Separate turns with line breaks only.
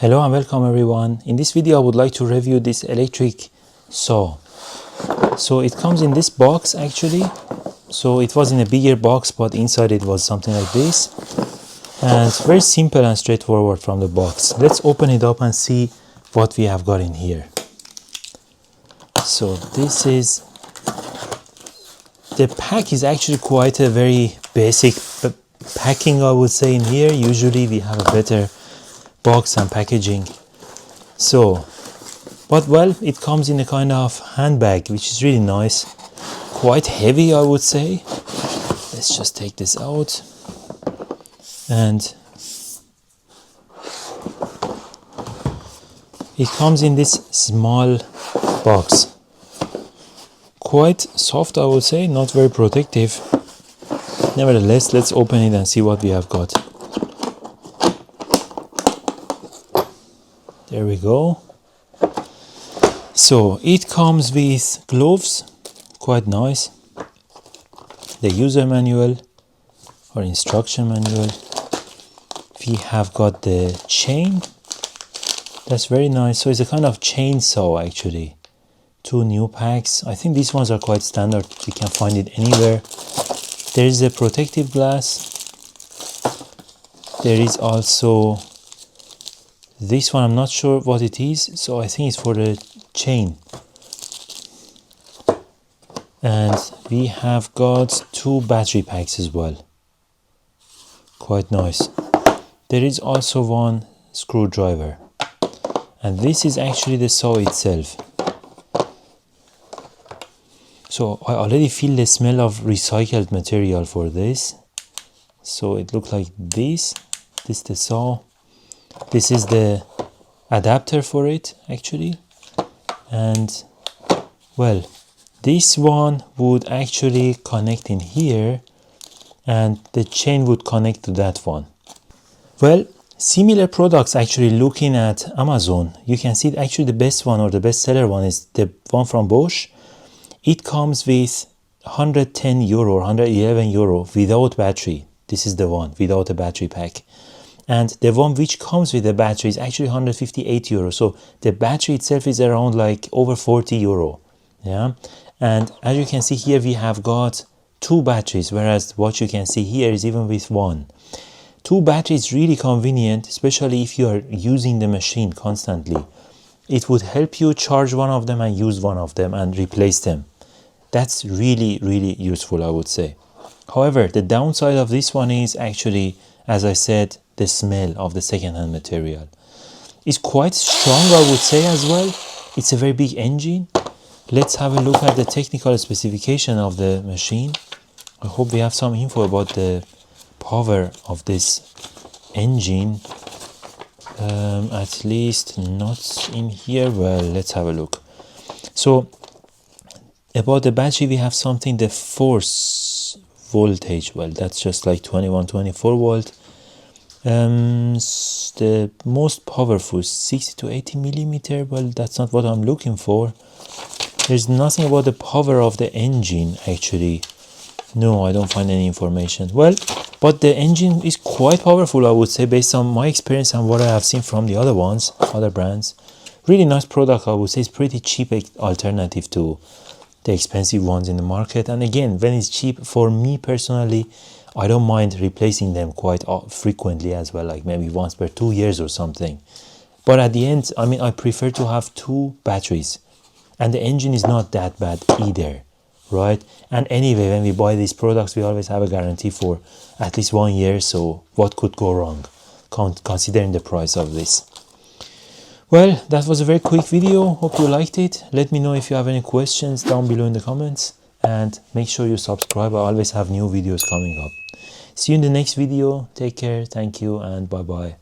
Hello and welcome everyone. In this video I would like to review this electric saw. So it comes in this box actually. So it was in a bigger box, but inside it was something like this. And it's very simple and straightforward from the box. Let's open it up and see what we have got in here. So this is, the pack is actually quite a very basic packing, I would say, in here. Usually we have a better box and packaging. So, but well, it comes in a kind of handbag, which is really nice. Quite heavy, I would say. Let's just take this out. And it comes in this small box. Quite soft, I would say, not very protective. Nevertheless, let's open it and see what we have got. There we go. So it comes with gloves, quite nice. The user manual or instruction manual. We have got the chain. That's very nice. So it's a kind of chainsaw actually. Two new packs. I think these ones are quite standard. You can find it anywhere. There is a protective glass. There is also this one. I'm not sure what it is, so I think it's for the chain. And we have got two battery packs as well. Quite nice. There is also one screwdriver. And this is actually the saw itself. So I already feel the smell of recycled material for this. So it looks like this. This is the saw. This is the adapter for it actually. And well, this one would actually connect in here and the chain would connect to that one. Well, similar products actually, looking at Amazon, you can see actually the best one or the best seller one is the one from Bosch. It comes with 110 euro or 111 euro without battery. This is the one without a battery pack. And the one which comes with the battery is actually 158 euro. So the battery itself is around like over 40 euro. Yeah. And as you can see here, we have got two batteries, whereas what you can see here is even with one. Two batteries really convenient, especially if you are using the machine constantly. It would help you charge one of them and use one of them and replace them. That's really, really useful, I would say. However, the downside of this one is actually, as I said, the smell of the second-hand material. It's quite strong, I would say, as well. It's a very big engine. Let's have a look at the technical specification of the machine. I hope we have some info about the power of this engine. At least not in here. Well, let's have a look. So about the battery, we have something, the force voltage. Well, that's just like 21-24 volt. The most powerful 60 to 80 millimeter. Well, that's not what I'm looking for. There's nothing about the power of the engine actually. No, I don't find any information. Well, but the engine is quite powerful, I would say, based on my experience and what I have seen from the other ones, other brands. Really nice product, I would say. It's pretty cheap alternative to the expensive ones in the market. And again, when it's cheap, for me personally, I don't mind replacing them quite frequently as well, like maybe once per 2 years or something. But at the end, I mean, I prefer to have two batteries. And the engine is not that bad either, right? And anyway, when we buy these products, we always have a guarantee for at least 1 year. So what could go wrong, considering the price of this? Well, that was a very quick video. Hope you liked it. Let me know if you have any questions down below in the comments. And make sure you subscribe. I always have new videos coming up. See you in the next video. Take care. Thank you and bye-bye.